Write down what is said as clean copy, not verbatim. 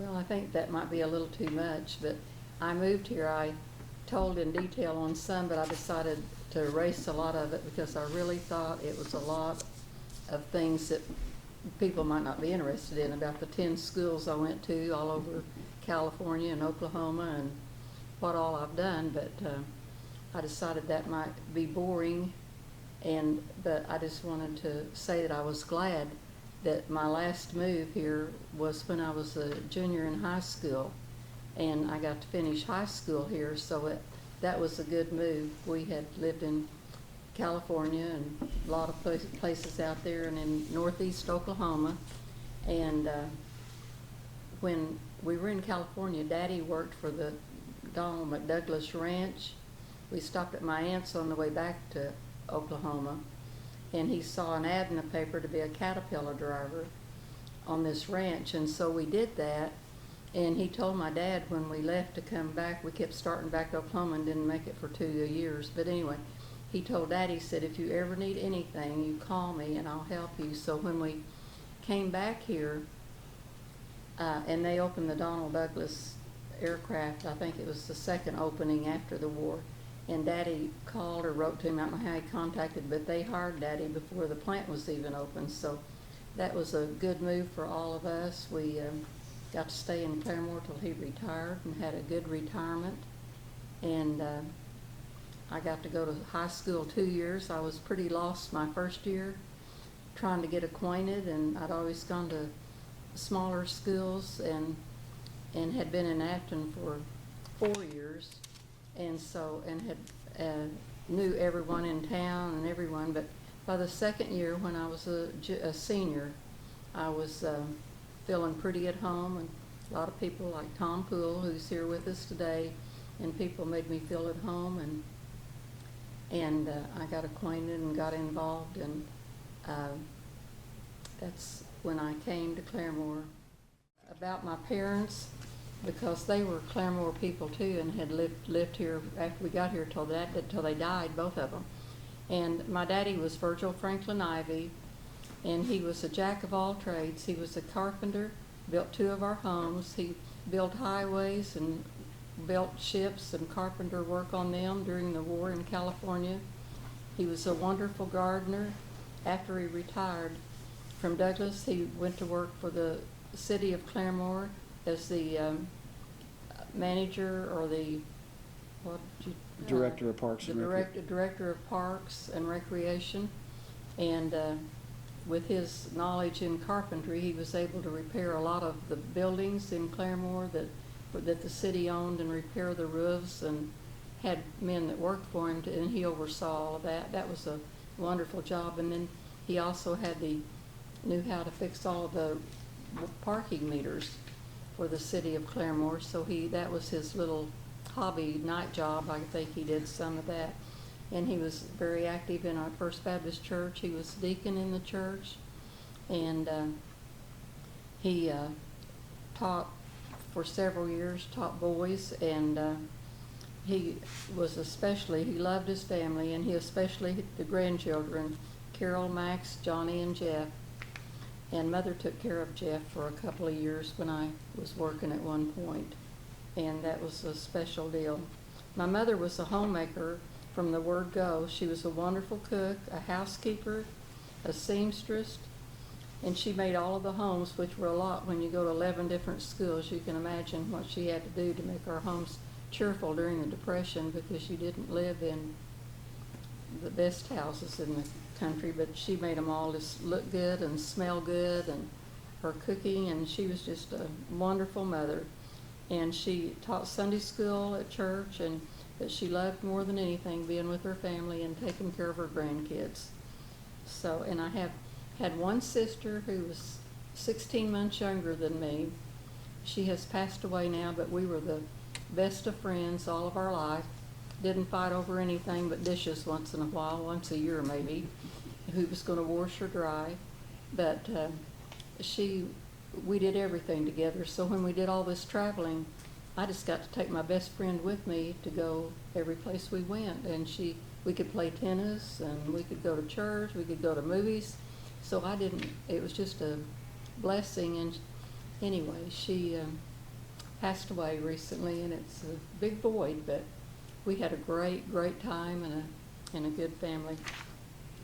Well, I think that might be a little too much, but I moved here. I told in detail on some, but I decided to erase a lot of it because I really thought it was a lot of things that people might not be interested in, about the 10 schools I went to all over California and Oklahoma and what all I've done, but I decided that might be boring, but I just wanted to say that I was glad that my last move here was when I was a junior in high school, and I got to finish high school here, so that was a good move. We had lived in California and a lot of places out there and in northeast Oklahoma, and when we were in California, Daddy worked for the Donald McDouglas Ranch. We stopped at my aunt's on the way back to Oklahoma, and he saw an ad in the paper to be a Caterpillar driver on this ranch, and so we did that. And he told my dad when we left to come back. We kept starting back to Oklahoma and didn't make it for 2 years, but anyway, he told Daddy, he said, if you ever need anything, you call me and I'll help you. So when we came back here, and they opened the Donald Douglas aircraft, I think it was the second opening after the war, and Daddy called or wrote to him, I don't know how he contacted, but they hired Daddy before the plant was even open. So that was a good move for all of us. We got to stay in Claremore till he retired and had a good retirement. And I got to go to high school 2 years. I was pretty lost my first year trying to get acquainted, and I'd always gone to smaller schools and had been in Afton for 4 years, and had knew everyone in town and everyone. But by the second year, when I was a senior, I was feeling pretty at home, and a lot of people like Tom Poole, who's here with us today, and people made me feel at home, and I got acquainted and got involved, and that's when I came to Claremore. About my parents, because they were Claremore people too, and had lived here after we got here till they died, both of them. And my daddy was Virgil Franklin Ivy, and he was a jack of all trades. He was a carpenter, built 2 of our homes. He built highways and built ships and carpenter work on them during the war in California. He was a wonderful gardener. After he retired from Douglas, he went to work for the city of Claremore as the manager, or the Director of Parks and Director of Parks and Recreation. And with his knowledge in carpentry, he was able to repair a lot of the buildings in Claremore that the city owned, and repair the roofs, and had men that worked for him, and he oversaw all of that. That was a wonderful job. And then he also knew how to fix all of the parking meters for the city of Claremore. So that was his little hobby night job. I think he did some of that. And he was very active in our First Baptist Church. He was deacon in the church, and he taught for several years, taught boys, and he loved his family, and he especially the grandchildren, Carol, Max, Johnny, and Jeff. And Mother took care of Jeff for a couple of years when I was working at one point, and that was a special deal. My mother was a homemaker from the word go. She was a wonderful cook, a housekeeper, a seamstress, and she made all of the homes, which were a lot. When you go to 11 different schools, you can imagine what she had to do to make our homes cheerful during the Depression, because you didn't live in the best houses in the country, but she made them all just look good and smell good, and her cooking, and she was just a wonderful mother. And she taught Sunday school at church, but she loved more than anything being with her family and taking care of her grandkids. So, and I have had one sister who was 16 months younger than me. She has passed away now, but we were the best of friends all of our life. Didn't fight over anything but dishes once in a while, once a year maybe, who was going to wash or dry. But we did everything together. So when we did all this traveling, I just got to take my best friend with me to go every place we went. And we could play tennis, and we could go to church, we could go to movies. So it was just a blessing. And anyway, she passed away recently, and it's a big void, but we had a great time and a good family.